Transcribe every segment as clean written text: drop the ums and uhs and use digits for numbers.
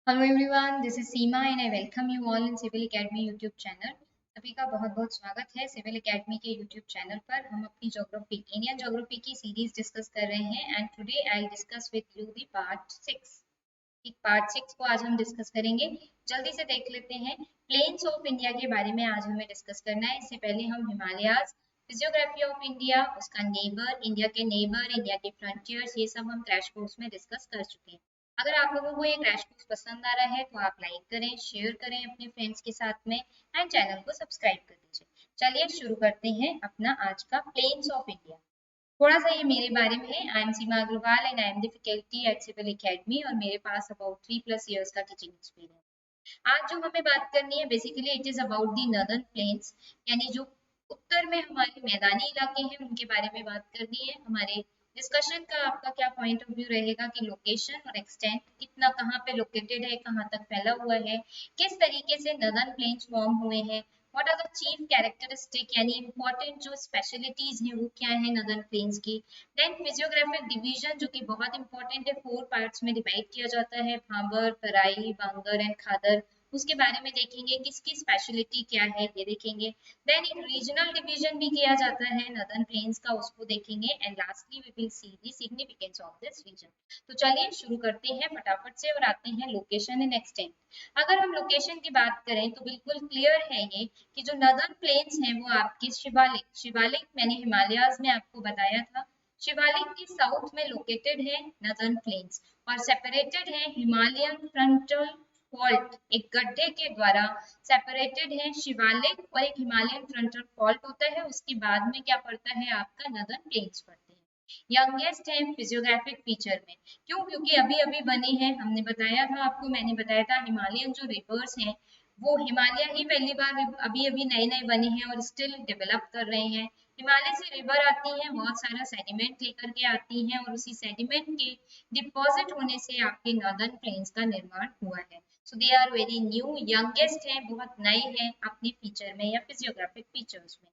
Hello everyone, this is Seema and I welcome you all in Civil Academy YouTube channel. सभी का बहुत बहुत स्वागत है सिविल एकेडमी के यूट्यूब चैनल पर। हम अपनी ज्योग्राफी इंडियन ज्योग्राफी की सीरीज डिस्कस कर रहे हैं and today I discuss with you the part 6। Part 6 को आज हम डिस्कस करेंगे। जल्दी से देख लेते हैं। प्लेन्स ऑफ इंडिया के बारे में आज हमें डिस्कस करना है। इससे पहले हम हिमालयाज, फिजियोग्राफी ऑफ इंडिया, उसका नेबर, इंडिया के नेबर, इंडिया के फ्रंटियर्स, ये सब हम क्रैश कोर्स में डिस्कस कर चुके हैं। अगर आप लोगों को ये क्रैश कोर्स पसंद आ रहा है तो आप लाइक करें, शेयर करें अपने फ्रेंड्स के साथ में एंड चैनल को सब्सक्राइब कर दीजिए। चलिए शुरू करते हैं अपना आज का प्लेन्स ऑफ इंडिया। थोड़ा सा ये मेरे बारे में है। I am Seema Agarwal and I am the faculty at Civil Academy और मेरे पास अबाउट 3+ इयर्स का टीचिंग एक्सपीरियंस। आज जो हमें बात करनी है basically it is about the northern plains, यानी जो उत्तर में हमारे मैदानी इलाके हैं उनके बारे में बात करनी है। हमारे डिस्कशन का आपका क्या पॉइंट ऑफ व्यू रहेगा कि लोकेशन और एक्सटेंट कितना, कहाँ पे लोकेटेड है, कहाँ तक फैला हुआ है, किस तरीके से नॉर्दर्न प्लेन्स फॉर्म हुए हैं, what are the chief characteristic यानी इंपॉर्टेंट जो स्पेशलिटीज हैं वो क्या है नॉर्दर्न प्लेन्स की। देन फिजियोग्राफिक डिवीजन जो कि बहुत इंपॉर्टेंट है, 4 पार्ट्स में डिवाइड किया जाता है, भाबर, तराई, बांगर एंड खादर। उसके बारे में देखेंगे किसकी स्पेशलिटी क्या है ये देखेंगे। देन एक रीजनल डिवीजन भी किया जाता है नॉर्दर्न प्लेन्स का, उसको देखेंगे and lastly we will see the significance of this region. तो चलिए शुरू करते हैं फटाफट से और आते हैं लोकेशन एंड एक्सटेंट। अगर हम लोकेशन की बात करें तो बिल्कुल क्लियर है ये कि जो नॉर्दर्न प्लेन्स हैं वो आपके शिवालिक मैंने हिमालयाज में आपको बताया था, शिवालिक की साउथ में लोकेटेड है नॉर्दर्न प्लेन्स और सेपरेटेड है हिमालयन फ्रंटल फॉल्ट, एक गड्ढे के द्वारा सेपरेटेड है शिवालिक और एक हिमालयन फ्रंटल फॉल्ट होता है। उसके बाद में क्या पड़ता है आपका नॉर्दर्न प्लेन्स पड़ते हैं। यंगेस्ट है फिजियोग्राफिक फीचर में, क्यों? क्योंकि अभी अभी बने हैं। हमने बताया था आपको, मैंने बताया था हिमालयन जो रिवर्स हैं वो हिमालय ही पहली बार अभी अभी नए नए बने हैं और स्टिल डेवलप कर रहे हैं। हिमालय से रिवर आती है, बहुत सारा सेडिमेंट लेकर के आती हैं और उसी सेडिमेंट के डिपॉजिट होने से आपके नॉर्दर्न प्लेन्स का निर्माण हुआ है। So they are very new, youngest है, बहुत नए हैं अपने फीचर में या फिजियोग्राफिक फीचर्स में।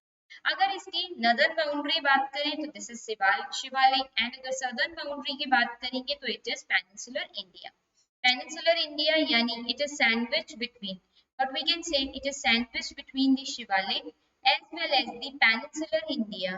अगर इसकी नदर्न बाउंड्री बात करें तो दिस इज शिवालिक एंड अगर सदर्न बाउंड्री की बात करेंगे तो it is peninsular India. Peninsular India यानी it is sandwich between, what we can say, it is sandwiched between the Shivalik as well as the peninsular India।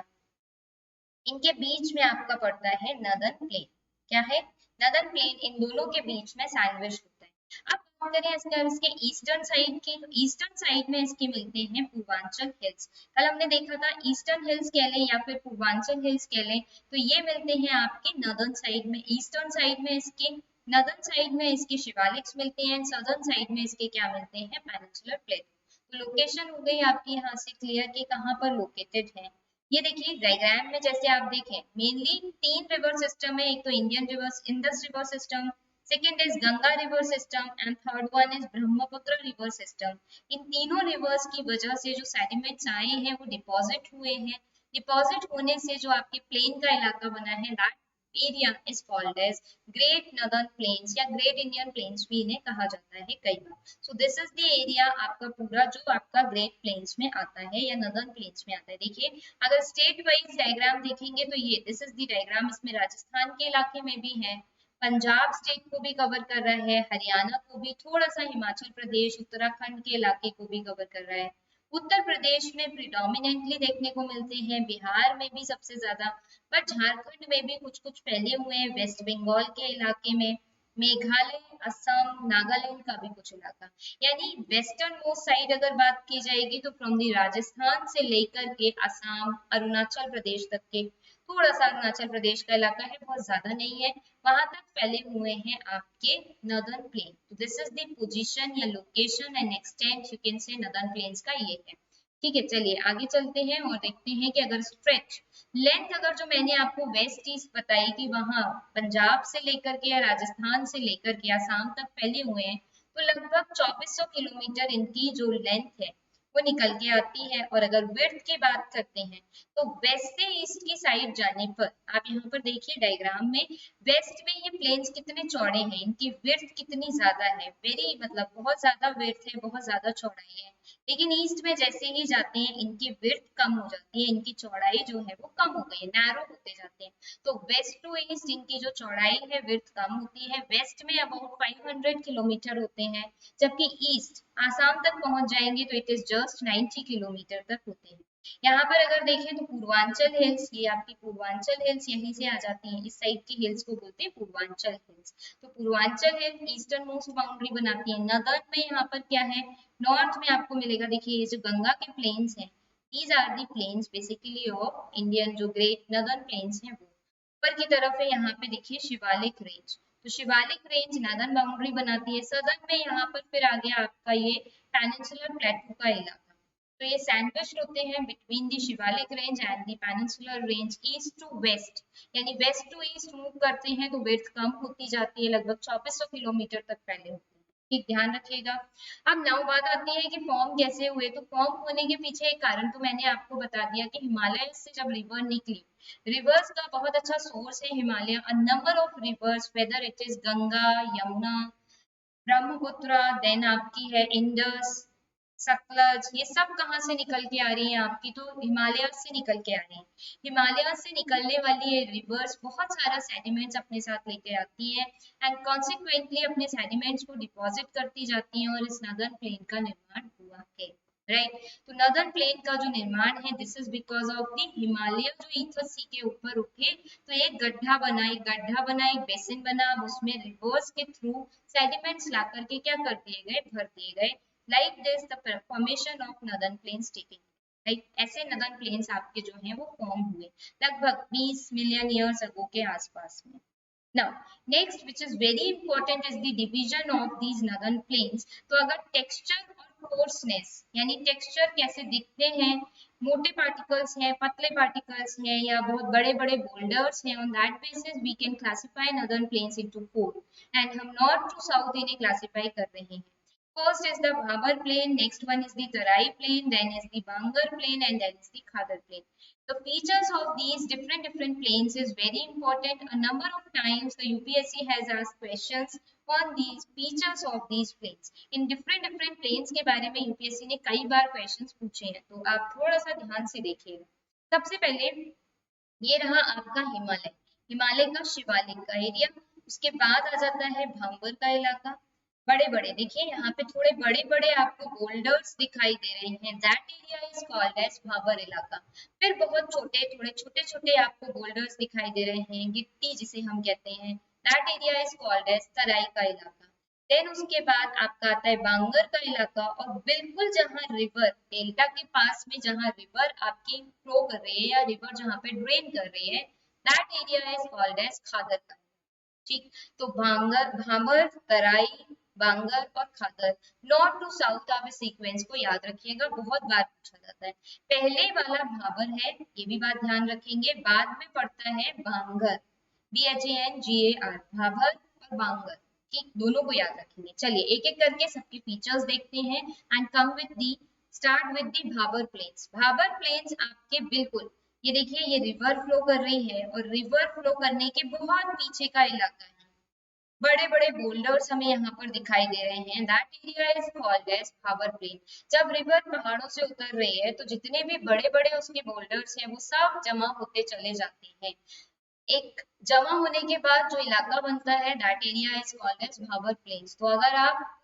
इनके बीच में आपका पड़ता है नॉर्दर्न प्लेन। क्या है? नॉर्दर्न प्लेन इन दोनों के बीच में सैंडविच होता है। अब बात करें इसके ईस्टर्न साइड की, तो ईस्टर्न साइड में इसके मिलते हैं पूर्वांचल हिल्स। कल हमने देखा था ईस्टर्न हिल्स कह लें या फिर पूर्वांचल हिल्स कह लें, तो ये मिलते हैं आपके नॉर्दर्न साइड में। ईस्टर्न साइड में इसके, नॉर्दर्न साइड में इसके शिवालिक्स मिलते हैं, सदर्न साइड में इसके क्या मिलते हैं? पेनिनसुलर प्लेटो। तो लोकेशन हो गई आपकी यहाँ से क्लियर कि कहाँ पर लोकेटेड है। ये देखिए डायग्राम में जैसे आप देखें मेनली 3 रिवर सिस्टम है। एक तो Indian river Indus river system, second is Ganga river system and third one is Brahmaputra river system. इन तीनों रिवर्स की वजह से जो सेडिमेंट्स आए हैं वो डिपॉजिट हुए हैं। डिपॉजिट होने से जो आपके प्लेन का इलाका बना है that area is called as great northern plains या ग्रेट इंडियन प्लेन्स भी इन्हें कहा जाता है कई बार। So this is the area आपका पूरा जो आपका ग्रेट प्लेन्स में आता है या नॉर्दर्न प्लेन्स में आता है। देखिए अगर स्टेट वाइज डायग्राम देखेंगे तो ये दिस इज द डायग्राम, इसमें राजस्थान के इलाके में भी है, पंजाब स्टेट को भी कवर कर रहा है, हरियाणा को भी, थोड़ा सा हिमाचल प्रदेश उत्तराखंड के इलाके को भी कवर कर रहा है। उत्तर प्रदेश में प्रिडोमिनेंटली देखने को मिलते हैं, बिहार में भी सबसे ज्यादा, पर झारखंड में भी कुछ कुछ फैले हुए हैं, वेस्ट बंगाल के इलाके में, मेघालय, असम, नागालैंड का भी कुछ इलाका। यानी वेस्टर्न मोस्ट साइड अगर बात की जाएगी तो फ्रॉम दी राजस्थान से लेकर के असम, अरुणाचल प्रदेश तक के, थोड़ा सा अरुणाचल प्रदेश का इलाका है, बहुत ज्यादा नहीं है, वहां तक फैले हुए हैं आपके नॉर्दर्न प्लेन। तो दिस इज द पोजीशन या location and extent you can say northern plains का ये है। ठीक है, चलिए आगे चलते हैं और देखते हैं कि अगर स्ट्रेच लेंथ, अगर जो मैंने आपको वेस्ट ईस्ट बताई कि वहां पंजाब से लेकर के या राजस्थान से लेकर के आसाम तक फैले हुए हैं, तो लगभग 2400 किलोमीटर इनकी जो लेंथ है वो निकल के आती है। और अगर विड्थ की बात करते हैं तो वेस्ट से ईस्ट की साइड जाने पर आप यहाँ पर देखिए डायग्राम में, वेस्ट में ये प्लेन्स कितने चौड़े हैं, इनकी विड्थ कितनी ज्यादा है, वेरी मतलब बहुत ज्यादा विड्थ है, बहुत ज्यादा चौड़ाई है। लेकिन ईस्ट में जैसे ही जाते हैं इनकी विड्थ कम हो जाती है, इनकी चौड़ाई जो है वो कम हो गई है, नैरो होते जाते हैं। तो वेस्ट टू ईस्ट इनकी जो चौड़ाई है विड्थ कम होती है, वेस्ट में अबाउट 500 किलोमीटर होते हैं, जबकि ईस्ट आसाम तक पहुंच जाएंगे तो इट इज जस्ट 90 किलोमीटर तक होते हैं। यहाँ पर अगर देखें तो पूर्वांचल हिल्स, ये आपकी पूर्वांचल हिल्स यहीं से आ जाती हैं, इस साइड की हिल्स को बोलते हैं पूर्वांचल हिल्स। तो Purvanchal hills eastern most boundary बनाती है। नदर्न में यहाँ पर क्या है, नॉर्थ में आपको मिलेगा, देखिए ये जो गंगा के प्लेन्स हैं, these are the plains basically of Indian जो ग्रेट नदर्न प्लेन्स हैं वो। ऊपर की तरफ है यहाँ पे देखिए शिवालिक रेंज, तो शिवालिक रेंज नदर्न बाउंड्री बनाती है। सदर्न में यहाँ पर फिर आ गया आपका ये पेनिनसुलर प्लेटू का इलाका, तो ये सैंडविच होते हैं between the Shivalik range and the peninsular range. East to west यानी वेस्ट टू ईस्ट मूव करते हैं तो विड्थ कम होती जाती है, लगभग 2400 किलोमीटर तक फैले होते हैं। ठीक, ध्यान रखिएगा। अब नाउ बात आती है कि फॉर्म कैसे हुए, तो फॉर्म होने के पीछे एक कारण तो मैंने आपको बता दिया कि हिमालय से जब रिवर निकली, रिवर्स का बहुत अच्छा सोर्स है Himalaya, a number of rivers whether it is Ganga, Yamuna, Brahmaputra, then आपकी है इंडस, सतलज, ये सब कहाँ से निकल के आ रही हैं आपकी, तो हिमालय से निकल के आ रही हैं। हिमालय से निकलने वाली ये रिवर्स बहुत सारा सेडिमेंट्स अपने साथ लेके आती है एंड कॉन्सिक्वेंटली अपने सेडिमेंट्स को डिपॉजिट करती जाती हैं और इस नदर्न प्लेन का निर्माण हुआ है, राइट। तो नदर्न प्लेन का जो निर्माण है this is because of the Himalaya जो ईथर सी के ऊपर उठे, तो एक गड्ढा बना, एक बेसिन बना, अब उसमें रिवर्स के थ्रू सेडिमेंट्स ला करके क्या कर दिए गए, भर दिए गए। Like this the formation of northern plains taking, right. ऐसे नदर्न प्लेन्स आपके जो हैं वो फॉर्म हुए लगभग 20 मिलियन ईयर्स अगो के आसपास में। Now, next which is very important is the division of these northern plains. तो अगर texture और coarseness यानी texture कैसे दिखते हैं, मोटे particles हैं, पतले particles हैं या बहुत बड़े बड़े boulders हैं, on that basis we can classify northern plains into four and हम north to south इन्हें classify कर रहे हैं। First is the Bhabar plain, next one is the Tarai plain, then is the Bangar plain and then is the Khadar plain. The features of these different plains is very important. A number of times the UPSC has asked questions on these features of these plains. In different plains के बारे में UPSC ने कई बार questions पूछे हैं, तो आप थोड़ा सा ध्यान से देखिएगा। सबसे पहले ये रहा आपका हिमालय, हिमालय का शिवालिक का एरिया, उसके बाद आ जाता है भांबर का इलाका, बड़े बड़े देखिए यहाँ पे थोड़े बड़े बड़े आपको बोल्डर्स दिखाई दे रहे हैं, that area is called as Bhabar इलाका। फिर बहुत छोटे थोड़े छोटे छोटे आपको बोल्डर्स दिखाई दे रहे हैं, गिट्टी जिसे हम कहते हैं, that area is called as Terai का इलाका। देन उसके बाद आपका आता है बांगर का इलाका, और बिल्कुल जहाँ रिवर डेल्टा के पास में जहाँ रिवर आपकी फ्लो कर रही है या रिवर जहाँ पे ड्रेन कर रही है, that area is called as khadar का। ठीक, तो भांगर, भाबर, तराई, बांगर और खादर, नॉर्थ टू साउथ आप इस सीक्वेंस को याद रखिएगा, बहुत बार पूछा जाता है। पहले वाला भाबर है, ये भी बात ध्यान रखेंगे, बाद में पड़ता है बांगर, BHANGAR, भाबर और बांगर। ठीक, दोनों को याद रखेंगे। चलिए एक एक करके सबके फीचर्स देखते हैं and come with the start with the Bhabar plains. Bhabar plains आपके बिल्कुल ये देखिए ये रिवर फ्लो कर रही है और रिवर फ्लो करने के बहुत पीछे का इलाका है, बड़े बड़े बोल्डर्स हमें यहाँ पर दिखाई दे रहे हैं, that area is called as Bhabar plain. जब रिवर पहाड़ों से उतर रही है तो जितने भी बड़े बड़े उसके बोल्डर्स हैं वो सब जमा होते चले जाते हैं, एक जमा होने के बाद जो इलाका बनता है that area is called as Bhabar plains. तो अगर आप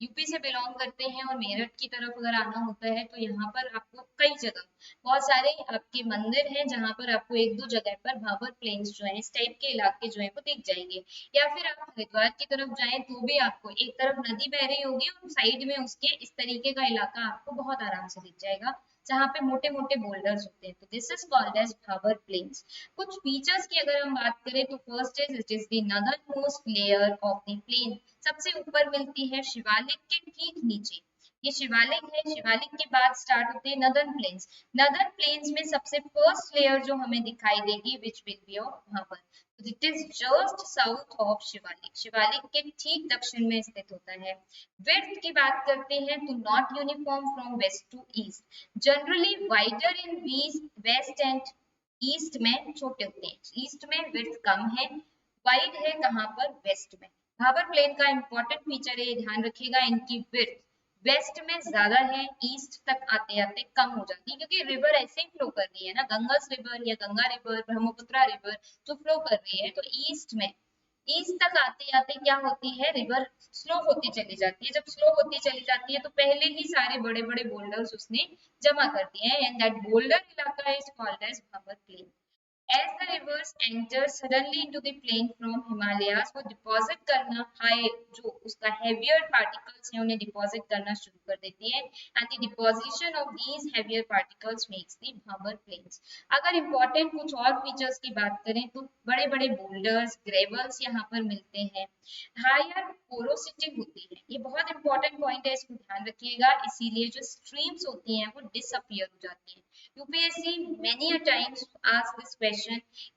यूपी से बिलोंग करते हैं और मेरठ की तरफ अगर आना होता है तो यहाँ पर आपको कई जगह बहुत सारे आपके मंदिर हैं जहाँ पर आपको एक दो जगह पर भाबर प्लेन्स जो है इस टाइप के इलाके जो है वो दिख जाएंगे। या फिर आप हरिद्वार की तरफ जाएं तो भी आपको एक तरफ नदी बह रही होगी और साइड में उसके इस तरीके का इलाका आपको बहुत आराम से दिख जाएगा जहाँ पे मोटे मोटे बोल्डर्स होते हैं, तो this is called as Bhabar plains. कुछ फीचर्स की अगर हम बात करें तो first is it is the northern most layer of the plain, सबसे ऊपर मिलती है शिवालिक के ठीक नीचे, ये शिवालिक है, शिवालिक के बाद स्टार्ट होते हैं नदर्न प्लेन्स। नदर्न प्लेन्स में सबसे फर्स्ट लेयर जो हमें दिखाई देगी which will be of Bhabar, it is just south of Shivalik, Shivalik के ठीक दक्षिण में स्थित होता है। विड्थ की बात करते हैं तो not uniform from west to east, generally wider in west and east में छोटे होते हैं, ईस्ट में विड्थ कम है, वाइड है कहाँ पर, वेस्ट में। भाबर प्लेन का इंपॉर्टेंट फीचर है, ध्यान रखिएगा, इनकी विड्थ वेस्ट में ज्यादा है, ईस्ट तक आते आते कम हो जाती है, क्योंकि रिवर ऐसे ही फ्लो कर रही है ना, गंगास रिवर या गंगा रिवर, ब्रह्मपुत्रा रिवर जो फ्लो कर रही है, तो ईस्ट तक आते आते क्या होती है, रिवर स्लो होती चली जाती है। जब स्लो होती चली जाती है तो पहले ही सारे बड़े बड़े बोल्डर्स उसने जमा कर दिए हैं, एंड दैट बोल्डर इलाका is called as Bhabar plain. As the rivers enter suddenly into the plain from Himalayas, वो डिपॉजिट करना हाई, जो उसका हेवियर पार्टिकल्स है उन्हें डिपॉजिट करना शुरू कर देती है, and the deposition of these heavier particles makes the Bhabar plains. अगर इम्पोर्टेंट कुछ और फीचर्स की बात करें तो बड़े बड़े बोल्डर्स, ग्रेवल्स यहाँ पर मिलते हैं, हायर पोरोसिटी होती है, ये बहुत इंपॉर्टेंट पॉइंट है, इसको ध्यान रखिएगा। इसीलिए जो स्ट्रीम्स होती हैं वो डिसअपियर हो जाती हैं। UPSC many a times ask this question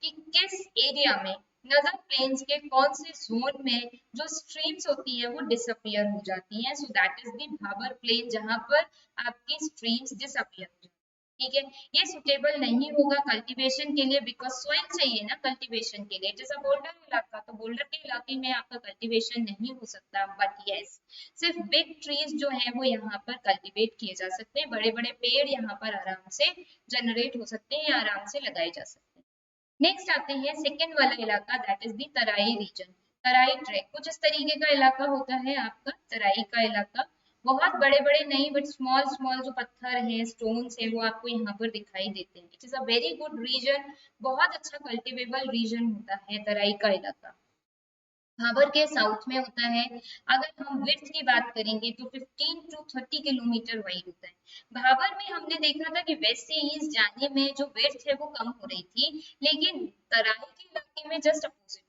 कि किस एरिया में, नदर प्लेन्स के कौन से जोन में जो स्ट्रीम्स होती है वो डिसअपियर हो जाती हैं, so that is the Bhabar plain, जहां पर आपकी स्ट्रीम्स डिसअपियर हो जाती है। ठीक है, ये सुटेबल नहीं होगा कल्टीवेशन के लिए, बिकॉज सॉइल चाहिए ना कल्टीवेशन के लिए, जैसा बोल्डर इलाका, तो बोल्डर के इलाके में आपका कल्टीवेशन नहीं हो सकता। बट यस, सिर्फ बिग ट्रीज जो है वो यहाँ पर कल्टीवेट किए जा सकते हैं, बड़े बड़े पेड़ यहाँ पर आराम से जनरेट हो सकते हैं, आराम से लगाए जा सकते हैं। नेक्स्ट आते हैं सेकेंड वाला इलाका, that is the Terai region. Terai tract कुछ इस तरीके का इलाका होता है आपका तराई का इलाका। बहुत बड़े बड़े नहीं, बट स्मॉल स्मॉल जो पत्थर हैं, स्टोन्स है, वो आपको यहाँ पर दिखाई देते हैं। It is a very good region, बहुत अच्छा कल्टिवेबल रीजन होता है तराई का इलाका। भाबर के साउथ में होता है। अगर हम विड्थ की बात करेंगे तो 15 टू 30 किलोमीटर वाइड होता है। भाबर में हमने देखा था कि वेस्ट से ईस्ट जाने में जो विड्थ है वो कम हो रही थी, लेकिन तराई के इलाके में जस्ट अपोजिट।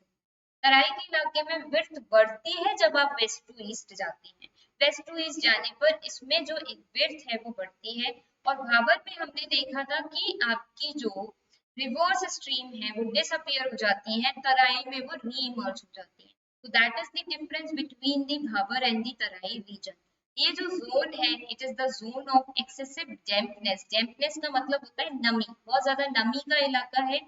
तराई के इलाके में विड्थ बढ़ती है जब आप वेस्ट टू ईस्ट जाते हैं। वेस्ट टू ईस्ट जाने पर इसमें जो विड्थ है वो बढ़ती है। और भाबर में हमने देखा था कि आपकी जो रिवर्स स्ट्रीम है वो डिसअपियर हो जाती है, तराई में वो रीइमर्ज हो जाती है। तो that is the difference between the Bhabar and the Terai region. ये जो जोन है, it is the zone of excessive dampness. Dampness का मतलब होता है नमी, बहुत ज्यादा नमी का इलाका है।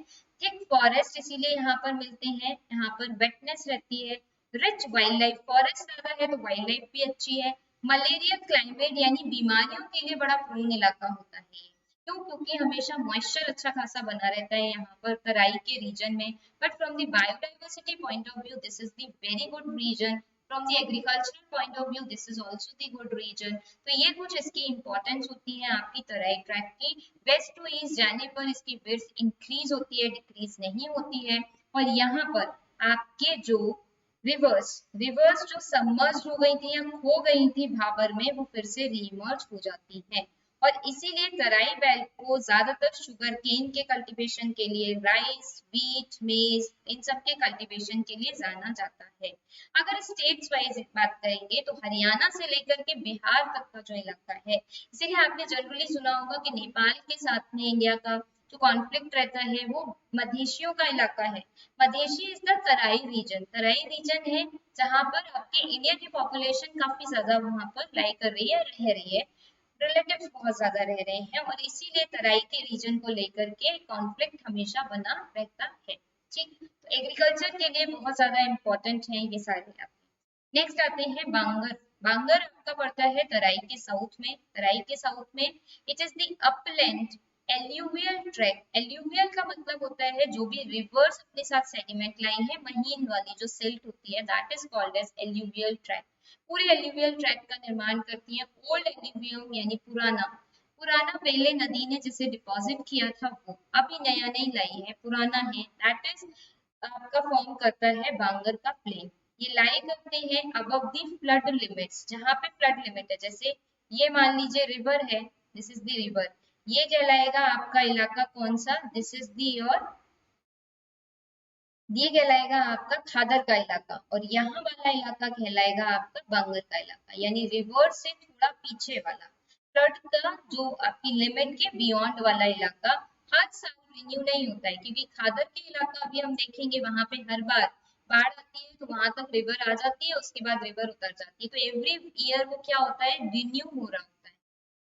थिक फॉरेस्ट इसीलिए यहाँ पर मिलते हैं, यहाँ पर वेटनेस रहती है। रिच वाइल्ड लाइफ, फॉरेस्ट ज्यादा है तो वाइल्ड लाइफ भी अच्छी है। मलेरिया क्लाइमेट यानी बीमारियों के लिए बड़ा प्रोन इलाका होता है। क्यों? क्योंकि हमेशा मॉइस्चर अच्छा खासा बना रहता है यहाँ पर तराई के रीजन में। But from the biodiversity point of view this is the very good region. From the agricultural point of view this is also the good region. तो ये कुछ इसकी इंपॉर्टेंस होती है आपकी तराई ट्रैक की। वेस्ट टू ईस्ट जाने पर इसकी विड्थ इंक्रीज होती है, डिक्रीज नहीं होती है। और यहाँ पर आपके जो रिवर्स रिवर्स जो सबमर्ज हो गई थी या खो गई थी भाबर में, वो फिर से रीइमर्ज हो जाती है। और इसीलिए तराई बेल्ट को ज्यादातर शुगर केन के कल्टीवेशन के लिए, राइस, व्हीट, मेज, इन सब के कल्टीवेशन के लिए जाना जाता है। अगर स्टेट्स वाइज बात करेंगे तो हरियाणा से लेकर के बिहार तक का जो इलाका है, इसीलिए आपने जनरली सुना होगा कि नेपाल के साथ में इंडिया का जो कॉन्फ्लिक्ट रहता है वो मधेशियों का इलाका है। Madhesi is the Terai region. Terai region है जहां पर आपके इंडिया की पॉपुलेशन काफी ज्यादा वहां पर लाई कर रही है, रह रही है, रिलेटिव्स बहुत ज्यादा रह रहे हैं, और इसीलिए तराई के रीजन को लेकर के कॉन्फ्लिक्ट हमेशा बना रहता है। ठीक, तो एग्रीकल्चर के लिए बहुत ज्यादा इंपॉर्टेंट है ये सारे। नेक्स्ट आते हैं बांगर। बांगर आपका पड़ता है तराई के साउथ में। तराई के साउथ में it is the upland alluvial track. Alluvial का मतलब होता है जो भी रिवर्स अपने साथ सेडिमेंट लाई है, महीन वाली जो सिल्ट होती है, that is called as alluvial track. पूरे एल्यूवियल ट्रैक का निर्माण करती है ओल्ड एल्यूवियम यानी पुराना। पुराना पहले नदी ने जिसे डिपॉजिट किया था वो अभी नया नहीं लाई है, पुराना है, दैट इज आपका फॉर्म करता है बांगर का प्लेन। ये लाई करते हैं अबव दी फ्लड लिमिट्स, जहां पे फ्लड लिमिट है, जैसे ये मान लीजिए रिवर है, दिस इज द रिवर, ये कहलाएगा आपका इलाका कौन सा, दिस इज दी योर, ये कहलाएगा आपका खादर का इलाका, और यहाँ वाला इलाका कहलाएगा आपका बांगर का इलाका, यानी रिवर से थोड़ा पीछे वाला, फ्लड का जो आपकी लिमिट के बियॉन्ड वाला इलाका। हर साल रिन्यू नहीं होता है, क्योंकि खादर के इलाका अभी हम देखेंगे वहां पे हर बार बाढ़ आती है तो वहां तक रिवर आ जाती है, उसके बाद रिवर उतर जाती है, तो एवरी ईयर वो क्या होता है, रिन्यू हो रहा होता है।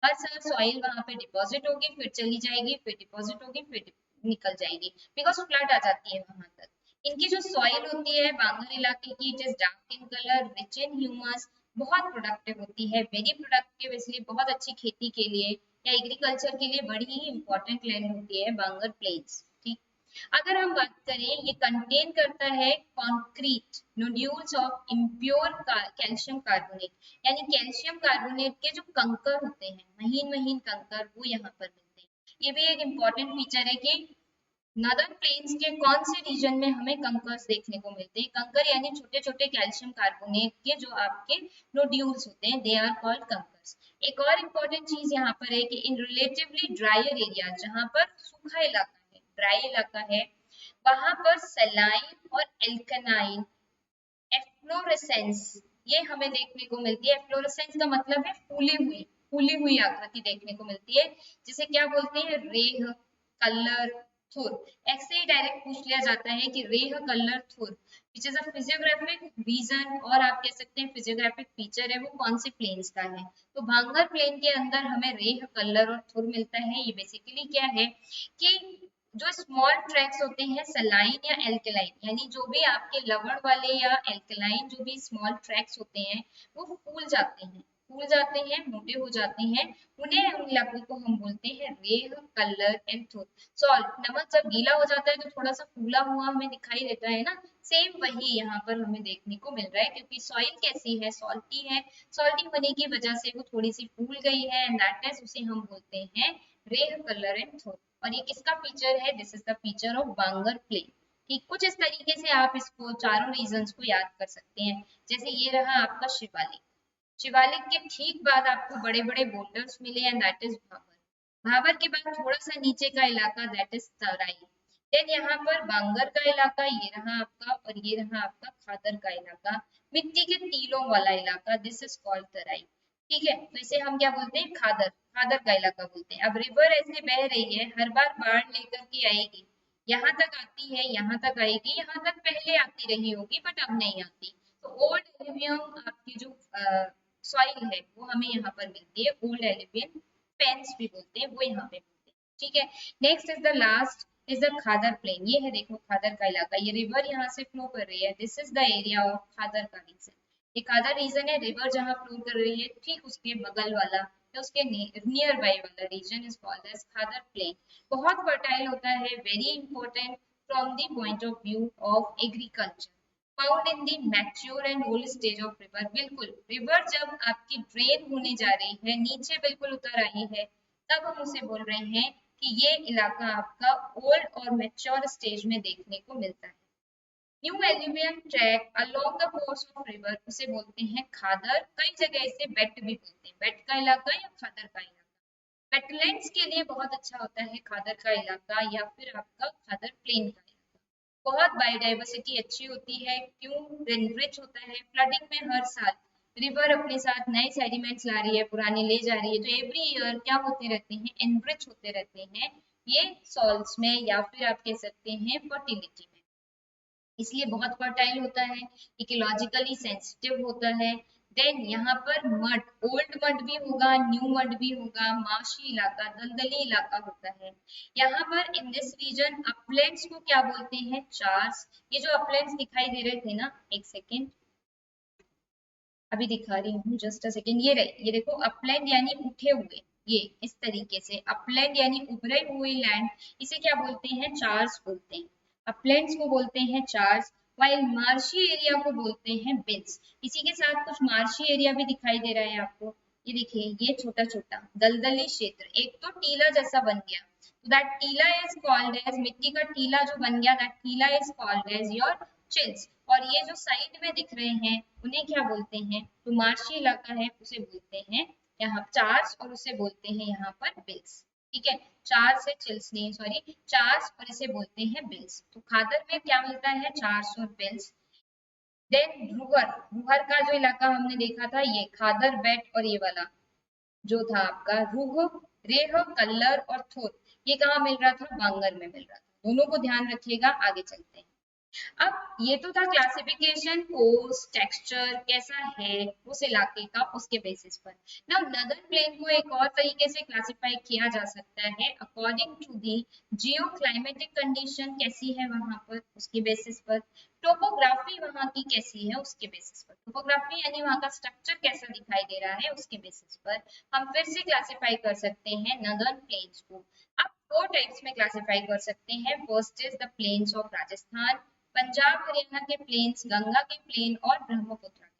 हर साल सॉइल वहां पे डिपॉजिट होगी, फिर चली जाएगी, फिर डिपॉजिट होगी, फिर निकल जाएगी, बिकॉज फ्लड आ जाती है वहां तक। इनकी जो सॉइल होती है बांगर इलाके की, it is dark in colour, rich in humus, बहुत प्रोडक्टिव होती है, वेरी प्रोडक्टिव, इसलिए बहुत अच्छी खेती के लिए या एग्रीकल्चर के लिए बड़ी ही इंपॉर्टेंट लैंड होती है बांगर प्लेन्स। ठीक, अगर हम बात करें, ये कंटेन करता है concrete nodules of impure calcium carbonate, यानी कैल्शियम कार्बोनेट के जो कंकर होते हैं, महीन महीन कंकर, वो यहाँ पर मिलते हैं। ये भी एक इम्पॉर्टेंट फीचर है कि नॉर्दर्न प्लेन्स के कौन से रीजन में हमें कंकर्स देखने को मिलते हैं। कंकर यानी छोटे छोटे कैल्शियम कार्बोनेट के जो आपके नोड्यूल्स होते हैं, दे आर कॉल्ड कंकर्स। एक और इम्पोर्टेंट चीज यहाँ पर है कि इन रिलेटिवली ड्रायर एरिया, जहाँ पर सूखा इलाका है, ड्राई इलाका है, वहां पर सलाइन और एल्कनाइन एफ्लोरेसेंस ये हमें देखने को मिलती है। एफ्लोरेसेंस का मतलब है फूली हुई आकृति देखने को मिलती है, जिसे क्या बोलते हैं, रेह, कलर, थुर। ऐसे ही डायरेक्ट पूछ लिया जाता है कि reh, kallar, thur which is a physiographic region, और आप कह सकते हैं फिजियोग्राफिक फीचर है, वो कौन से प्लेन्स का है। तो भांगर प्लेन के अंदर हमें रेह, कलर और थुर मिलता है। ये बेसिकली क्या है कि जो स्मॉल ट्रैक्स होते हैं सलाइन या एल्कलाइन, यानी जो भी आपके लवण वाले या एल्कलाइन जो भी स्मॉल ट्रैक्स होते हैं, वो फूल जाते हैं, मोटे हो जाते हैं, उन्हें, उन इलाकों को हम बोलते हैं रेह, कलर एंड थुर। सॉल्ट, नमक जब गीला हो जाता है तो थोड़ा सा फूला हुआ हमें दिखाई देता है ना, सेम वही यहाँ पर हमें देखने को मिल रहा है, क्योंकि सॉइल कैसी है, सॉल्टी है, सॉल्टी होने की वजह से वो थोड़ी सी फूल गई है, एंड दैट इज, उसे हम बोलते हैं रेह, कलर एंड थुर। और ये किसका फीचर है, this is the feature of bangar plain. ठीक, कुछ इस तरीके से आप इसको चारों रीजन्स को याद कर सकते हैं। जैसे ये रहा आपका शिवालिक, शिवालिक के ठीक बाद आपको बड़े बड़े बोल्डर्स मिले, एंड दैट इज भावर। भावर के बाद थोड़ा सा नीचे का इलाका, दैट इज तराई। देन यहाँ पर बांगर का इलाका ये रहा आपका, और ये रहा आपका खादर का इलाका, मिट्टी के टीलों वाला इलाका, दिस इज कॉल्ड तराई। ठीक है, तो इसे हम क्या बोलते हैं, खादर, खादर का इलाका बोलते हैं। अब रिवर ऐसे बह रही है, हर बार बाढ़ लेकर के आएगी, यहाँ तक आती है, यहाँ तक आएगी, यहाँ तक पहले आती रही होगी बट अब नहीं आती। तो ओल्ड एल्यूवियम आपकी जो सॉइल है वो हमें यहाँ पर मिलती है, ओल्ड एल्यूवियन पेन्स भी बोलते हैं, वो यहाँ पे मिलते हैं। ठीक है, next is the last is the khadar plain. ये है देखो खादर का इलाका, ये रिवर यहाँ से फ्लो कर रही है, this is the area of khadar का रीजन। ये खादर रीजन है, रिवर जहाँ फ्लो कर रही है ठीक उसके बगल वाला या उसके नियर बाय वाला region is called as khadar plain. बहुत फर्टाइल होता है, very important from the point of view of agriculture, found in the mature and old stage of river. बिल्कुल, रिवर जब आपकी ड्रेन होने जा रही है, नीचे बिल्कुल उतर आई है, तब हम उसे बोल रहे हैं कि ये इलाका आपका ओल्ड और मैच्योर स्टेज में देखने को मिलता है। New alluvial track along the course of river, उसे बोलते हैं खादर, कई जगह इसे बेट भी बोलते हैं, बेट का इलाका या खादर का इलाका। वेटलैंड्स के लिए बहुत अच्छा होता है खादर का इलाका या फिर आपका खादर प्लेन का इलाका। बहुत बायोडाइवर्सिटी अच्छी होती है, क्यों, रिच होता है, फ्लडिंग में हर साल रिवर अपने साथ नए सेडिमेंट्स ला रही है, पुराने ले जा रही है, तो एवरी ईयर क्या होते रहते हैं, एनरिच होते रहते हैं ये सॉल्ट्स में, या फिर आप कह सकते हैं फर्टिलिटी में, इसलिए बहुत फर्टाइल होता है, इकोलॉजिकली सेंसिटिव होता है। देन यहाँ पर मड, ओल्ड मड भी होगा, न्यू मड भी होगा, मार्शी इलाका, दलदली इलाका होता है। यहाँ पर इन दिस रीजन अपलैंड्स को क्या बोलते हैं, चार्स। ये जो अपलैंड्स दिखाई दे रहे थे ना, एक सेकेंड अभी दिखा रही हूँ, जस्ट अ सेकेंड, ये रहे, ये देखो अपलैंड यानी उठे हुए, ये इस तरीके से अपलैंड यानी उभरे हुए लैंड, इसे क्या बोलते हैं, चार्स बोलते हैं। अपलैंड्स को बोलते हैं चार्स, वाइल मार्शी एरिया को बोलते हैं बिल्स। इसी के साथ कुछ मार्शी एरिया भी दिखाई दे रहा है आपको, ये देखिए, ये छोटा छोटा दलदली क्षेत्र, एक तो टीला जैसा बन गया, तो दैट टीला इज कॉल्ड एज, मिट्टी का टीला जो बन गया, दैट टीला is called as your chills. और ये जो साइड में दिख रहे हैं उन्हें क्या बोलते हैं, तो मार्शी इलाका है उसे बोलते हैं यहाँ चार्स, और उसे बोलते हैं यहाँ पर बिल्स। ठीक है, चार्स है, चिल्स नहीं, सॉरी, चार्स, और इसे बोलते हैं बिल्स। तो खादर में क्या मिलता है, चार्स और बिल्स। देन रुहर, रुहर का जो इलाका हमने देखा था, ये खादर बेट, और ये वाला जो था आपका रूह, रेह, कल्लर और थोर, ये कहाँ मिल रहा था, बांगर में मिल रहा था। दोनों को ध्यान रखिएगा, आगे चलते हैं। अब ये तो था क्लासिफिकेशन, कोस्ट, टेक्सचर कैसा है उस इलाके का, उसके बेसिस पर। नाउ नदर्न प्लेन को एक और तरीके से क्लासिफाई किया जा सकता है according to the geo climatic condition, कैसी है वहां पर उसके बेसिस पर, टोपोग्राफी वहां की कैसी है उसके बेसिस पर, टोपोग्राफी यानी वहां का स्ट्रक्चर कैसा दिखाई दे रहा है उसके बेसिस पर हम फिर से क्लासिफाई कर सकते हैं नदर्न प्लेन्स को। अब 4 टाइप्स में क्लासिफाई कर सकते हैं। First is the plains of Rajasthan, Punjab Haryana के प्लेन्स, गंगा के प्लेन और ब्रह्मपुत्र के।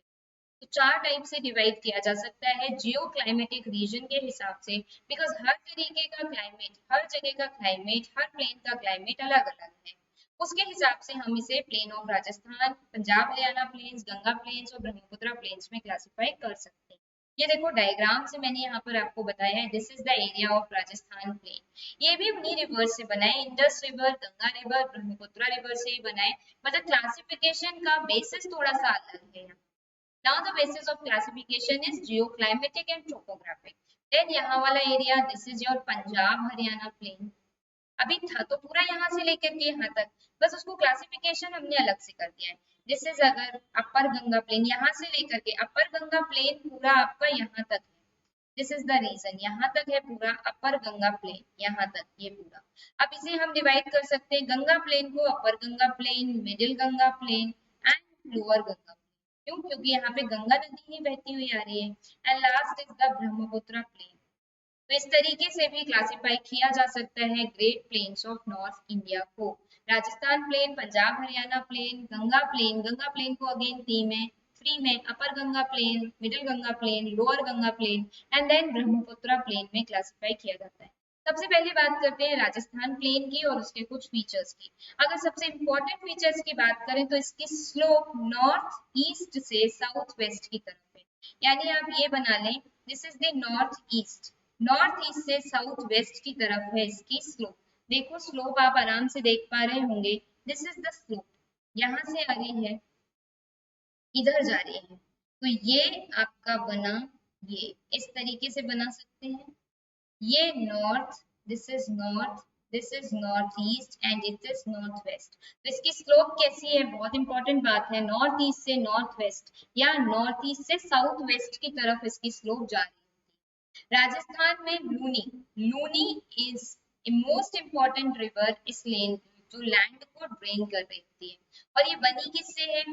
तो 4 टाइप से डिवाइड किया जा सकता है जियो क्लाइमेटिक रीजन के हिसाब से, बिकॉज हर तरीके का क्लाइमेट, हर जगह का क्लाइमेट, हर प्लेन का क्लाइमेट अलग अलग है। उसके हिसाब से हम इसे plain of Rajasthan, Punjab Haryana plains, Ganga plains और ब्रह्मपुत्र प्लेन्स में क्लासिफाई कर सकते हैं। ये देखो डायग्राम से मैंने यहाँ पर आपको बताया है, this is the area of Rajasthan plain. ये भी उन्हीं रिवर से बना है, Indus river, Ganga river, Brahmaputra river से ही बना है, मतलब क्लासिफिकेशन का बेसिस थोड़ा सा अलग है। Now the basis of classification is geoclimatic and topographic. Then यहाँ वाला area, this is your Punjab Haryana plain. अभी था तो पूरा यहाँ से लेकर के यहाँ तक, बस उसको क्लासिफिकेशन हमने अलग से कर दिया है। दिस इज अगर अपर गंगा प्लेन, यहाँ से लेकर के अपर गंगा प्लेन पूरा आपका यहाँ तक है। दिस इज द रीजन, यहाँ तक है पूरा अपर गंगा प्लेन, यहाँ तक ये पूरा। अब इसे हम डिवाइड कर सकते हैं गंगा प्लेन को upper Ganga plain, middle Ganga plain and lower Ganga. क्यों? क्योंकि यहाँ पे गंगा नदी ही बहती हुई आ रही है। And last is the Brahmaputra plain. तो इस तरीके से भी क्लासिफाई किया जा सकता है great plains of north India को। Rajasthan plain, Punjab Haryana plain, Ganga plain को अगेन थ्री में upper Ganga plain, middle Ganga plain, lower Ganga plain and then Brahmaputra plain में क्लासिफाई किया जाता है। सबसे पहले बात करते हैं राजस्थान प्लेन की और उसके कुछ फीचर्स की। अगर सबसे इंपॉर्टेंट फीचर्स की बात करें तो इसकी स्लोप नॉर्थ ईस्ट से साउथ वेस्ट की तरफ है, यानी आप ये बना लें, this is the north east से साउथ वेस्ट की तरफ है इसकी स्लोप। देखो स्लोप आप आराम से देख पा रहे होंगे, दिस इज द स्लोप, यहाँ से आ रही है, इधर जा रही है, तो ये आपका बना, ये इस तरीके से बना सकते हैं। ये north, this is north, this is north east and it is north west. तो इसकी स्लोप कैसी है, बहुत इंपॉर्टेंट बात है, नॉर्थ ईस्ट से नॉर्थ वेस्ट या नॉर्थ ईस्ट से साउथ वेस्ट की तरफ इसकी स्लोप जा रही है। राजस्थान में Luni, Luni is most important river इस लेन, जो लैंड को ड्रेन कर रही होती है। और ये बनी किससे है,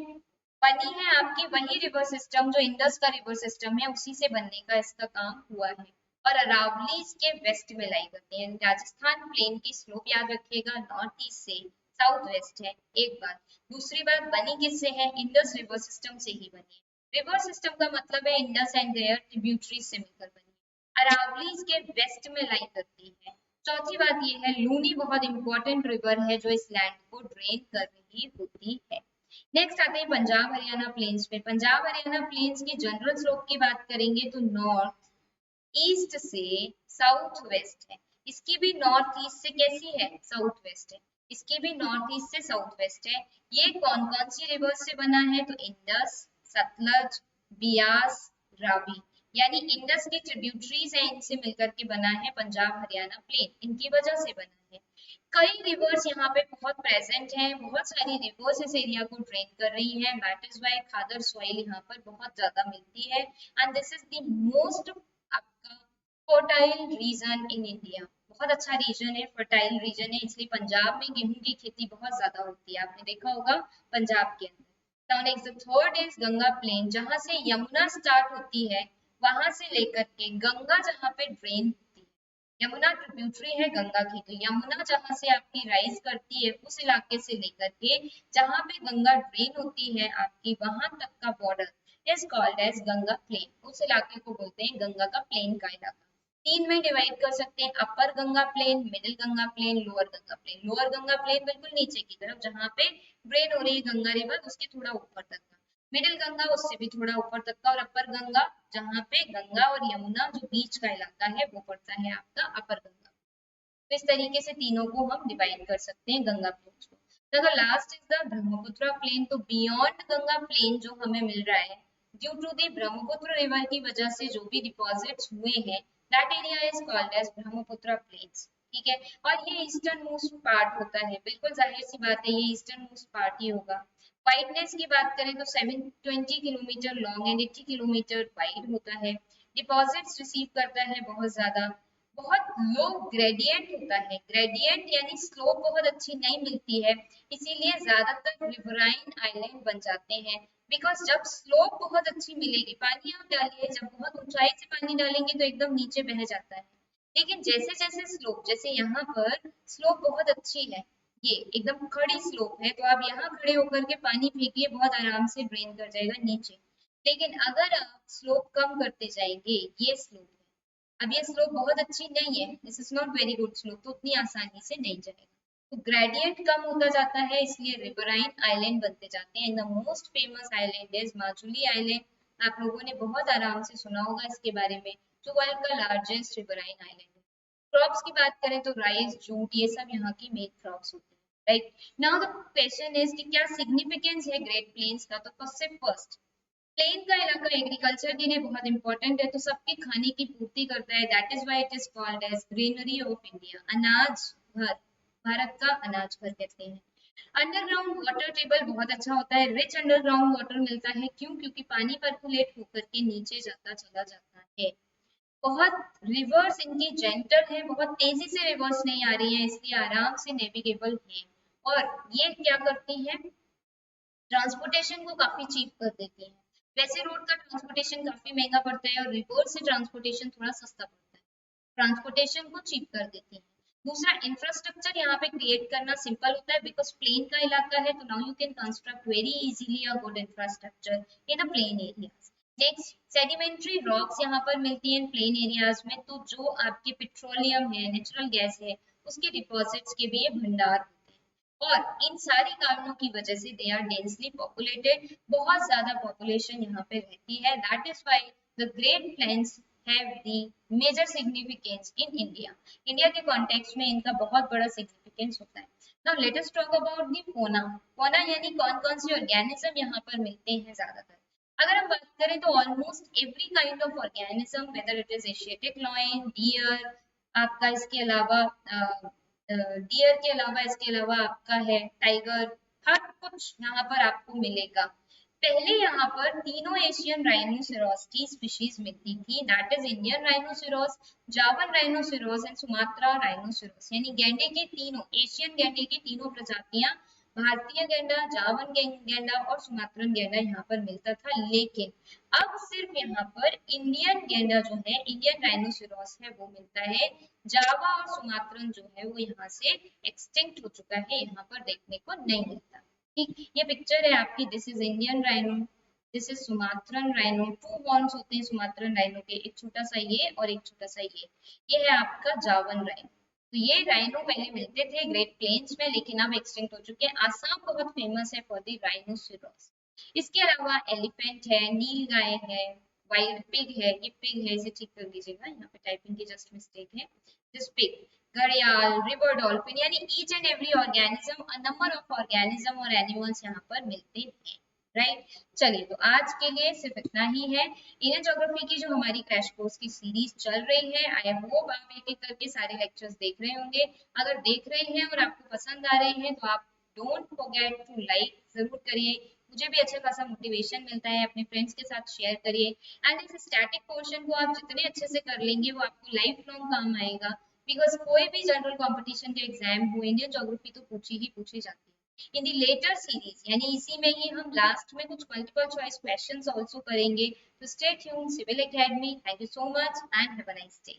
बनी है आपकी वही रिवर सिस्टम जो इंडस का रिवर सिस्टम है, उसी से बनने का इसका काम हुआ है। और अरावली इसके वेस्ट में लाई करती है। राजस्थान प्लेन की स्लोप याद रखिएगा नॉर्थ ईस्ट से साउथ वेस्ट है, एक बात। दूसरी बात, बनी किससे है, इंडस रिवर सिस्टम से ही बनी है। रिवर सिस्टम का मतलब है इंडस एंड देयर ट्रिब्यूटरीज से मिलकर बनी है। अरावली इसके वेस्ट में लाई करती है। चौथी बात ये है, लूनी बहुत इंपॉर्टेंट रिवर है जो इस लैंड को ड्रेन कर रही होती है। नेक्स्ट आते हैं पंजाब हरियाणा प्लेन्स पे। पंजाब हरियाणा प्लेन्स की जनरल स्लोप की बात करेंगे तो नॉर्थ ईस्ट से साउथ वेस्ट है। इसकी भी नॉर्थ ईस्ट से कैसी है, साउथ वेस्ट है। इसकी भी नॉर्थ ईस्ट से साउथ वेस्ट है। ये कौन कौन सी रिवर से बना है, तो इंडस, सतलज, बियास, रावी, यानी इंडस की ट्रिब्यूटरीज है, इनसे मिलकर के बना है पंजाब हरियाणा प्लेन, इनकी वजह से बना है। कई रिवर्स यहाँ पे बहुत प्रेजेंट हैं, बहुत सारी रिवर्स इस एरिया को ड्रेन कर रही है, that is why khadar soil यहाँ पर बहुत ज्यादा मिलती है। And this is the most आपका फर्टाइल रीजन इन इंडिया। बहुत अच्छा रीजन है, फर्टाइल रीजन है, इसलिए पंजाब में गेहूं की खेती बहुत ज्यादा होती है, आपने देखा होगा पंजाब के अंदर। Now next the third is Ganga plain, जहां से यमुना स्टार्ट होती है, वहां से लेकर के गंगा जहां पे ड्रेन होती है, यमुना ट्रिब्यूटरी है गंगा की, तो यमुना जहां से आपकी राइज करती है उस इलाके से लेकर के जहां पे गंगा ड्रेन होती है आपकी, वहां तक का border is called as Ganga plain. उस इलाके को बोलते हैं गंगा का प्लेन का इलाका। तीन में डिवाइड कर सकते हैं, upper Ganga plain, middle Ganga plain, lower Ganga plain. Lower Ganga plain बिल्कुल नीचे की तरफ जहां पे ड्रेन हो रही है गंगा रिवर, उसके थोड़ा ऊपर तक का। मिडिल गंगा उससे भी थोड़ा ऊपर तक का। और अपर गंगा जहां पे गंगा और यमुना जो बीच का इलाका है वो पड़ता है आपका अपर गंगा। तो इस तरीके से तीनों को हम डिवाइड कर सकते हैं गंगा प्लेन को। तो last is the Brahmaputra plain. तो बियॉन्ड गंगा प्लेन जो हमें मिल रहा है due to the Brahmaputra river की वजह से जो भी डिपॉजिट्स हुए हैं, that area is called as Brahmaputra plains. ठीक है। और ये ईस्टर्न मोस्ट पार्ट होता है, बिल्कुल जाहिर सी बात है, ये ईस्टर्न मोस्ट पार्ट ही होगा। वाइडनेस की बात करें तो 720 kilometre long and 80 kilometre wide होता है। डिपॉजिट्स रिसीव करता है बहुत ज्यादा, बहुत लो ग्रेडियंट होता है, ग्रेडियंट यानी स्लोप बहुत अच्छी नहीं मिलती है, इसीलिए ज्यादातर रिवराइन आइलैंड बन जाते हैं। बिकॉज जब स्लोप बहुत अच्छी मिलेगी, पानी आप डालिए, जब बहुत ऊंचाई से पानी डालेंगे तो एकदम नीचे बह जाता है, लेकिन जैसे जैसे स्लोप, जैसे यहाँ पर स्लोप बहुत अच्छी है, ये एकदम खड़ी स्लोप है, तो आप यहाँ खड़े होकर के पानी फेंकिए, बहुत आराम से ड्रेन कर जाएगा नीचे। लेकिन अगर आप स्लोप कम करते जाएंगे, ये स्लोप है, अब ये स्लोप बहुत अच्छी नहीं है, this is not very good slope, तो उतनी आसानी से नहीं जाएगा, तो ग्रेडियंट कम होता जाता है, इसलिए रिवराइन आइलैंड बनते जाते हैं। The most famous island is Majuli island, आप लोगों ने बहुत आराम से सुना होगा इसके बारे में, जो वर्ल्ड का लार्जेस्ट रिवराइन आइलैंड है। क्रॉप्स की बात करें तो राइस, जूट, ये सब यहाँ की मेन क्रॉप्स होते हैं, right. Now the question is कि क्या सिग्निफिकेंस है ग्रेट प्लेन्स का, तो सबसे फर्स्ट, प्लेन का इलाका एग्रीकल्चर के लिए बहुत इंपॉर्टेंट है, तो सबके खाने की पूर्ति करता है, that is why it is called as granary of India, अनाज घर, भारत का अनाज घर कहते हैं। अंडरग्राउंड वाटर टेबल बहुत अच्छा होता है, रिच अंडरग्राउंड वाटर मिलता है, क्यों? क्योंकि पानी पर्कुलेट होकर के नीचे जाता चला जाता है। बहुत रिवर्स इनकी जेंटल है, बहुत तेजी से रिवर्स नहीं आ रही है, इसलिए आराम से नेविगेबल है। और ये क्या करती है, ट्रांसपोर्टेशन को काफी चीप कर देती है। वैसे रोड का ट्रांसपोर्टेशन काफी महंगा पड़ता है, और रिवर्स से ट्रांसपोर्टेशन थोड़ा सस्ता पड़ता है, ट्रांसपोर्टेशन को चीप कर देती है। दूसरा, इंफ्रास्ट्रक्चर यहाँ पे क्रिएट करना सिंपल होता है, बिकॉज प्लेन का इलाका है, तो now you can construct very easily a good infrastructure in the plain areas. Next, sedimentary rocks यहाँ पर मिलती हैं प्लेन एरियाज में, तो जो आपके पेट्रोलियम है, नेचुरल गैस है, उसके डिपॉजिट्स के भी ये भंडार होते हैं। और इन सारी कारणों की वजह से दे आर डेंसली पॉपुलेटेड, बहुत ज्यादा पॉपुलेशन यहाँ पे रहती है, that is why the great plains have the major significance in India. India के कॉन्टेक्स्ट में इनका बहुत बड़ा सिग्निफिकेंस होता है। Now let us talk about the fauna. Fauna यानी कौन कौन से ऑर्गेनिज्म यहाँ पर मिलते हैं ज्यादातर। अगर हम बात करें तो almost every kind of organism, whether it is Asiatic lion, deer, आपका इसके अलावा डियर के अलावा इसके अलावा आपका है टाइगर, हर कुछ यहाँ पर आपको मिलेगा। पहले यहाँ पर तीनों एशियन राइनोसेरोस की स्पीशीज मिलती थी, दैट इज इंडियन राइनोसेरोस, जावन राइनोसेरोस एंड सुमात्रा राइनोसेरोस, यानी गैंडे के तीनों, एशियन गैंडे की तीनों प्रजातियां, भारतीय गैंडा, जावन गैंडा और सुमात्रन गैंडा यहाँ पर मिलता था। लेकिन अब सिर्फ यहाँ पर इंडियन गैंडा जो है, इंडियन राइनोसेरोस है, वो मिलता है। जावा और सुमात्रन जो है वो यहाँ से एक्सटिंक्ट हो चुका है, यहाँ पर देखने को नहीं मिलता। ठीक, ये पिक्चर है आपकी, this is Indian rhino, this is Sumatran rhino, to horns होते हैं सुमात्रन राइनो के, एक छोटा सा ये और एक छोटा सा ये है आपका जावन राइनो। तो ये राइनो पहले मिलते थे ग्रेट प्लेन्स में, लेकिन अब एक्सटिंक्ट हो चुके हैं। आसाम बहुत फेमस है फॉर द राइनोसेरोस। इसके अलावा एलिफेंट है, नील गाय है, वाइल्ड पिग है, ये पिग है, इसे ठीक कर दीजिएगा, यहाँ पे टाइपिंग की जस्ट मिस्टेक है, दिस पिग। घड़ियाल, रिवर डॉल्फिन, यानी each and every organism, a number of organism और एनिमल्स यहाँ पर मिलते हैं, राइट। चलिए, तो आज के लिए सिर्फ इतना ही है। इंडियन ज्योग्राफी की जो हमारी क्रैश कोर्स की सीरीज चल रही है, आई होप आप एक एक करके सारे लेक्चर्स देख रहे होंगे। अगर देख रहे हैं और आपको पसंद आ रहे हैं तो आप डोंट फॉरगेट टू लाइक जरूर करिए, मुझे भी अच्छा खासा मोटिवेशन मिलता है। अपने फ्रेंड्स के साथ शेयर करिए, एंड इस स्टैटिक पोर्शन को आप जितने अच्छे से कर लेंगे वो आपको लाइफ लॉन्ग काम आएगा, बिकॉज कोई भी जनरल कॉम्पिटिशन के एग्जाम हो, इंडियन ज्योग्राफी तो पूछी जाती है। इन दी लेटर सीरीज, यानी इसी में ही हम लास्ट में कुछ मल्टीपल चॉइस क्वेश्चंस आल्सो करेंगे। तो stay tuned, civil academy. Thank you so much and have a nice day.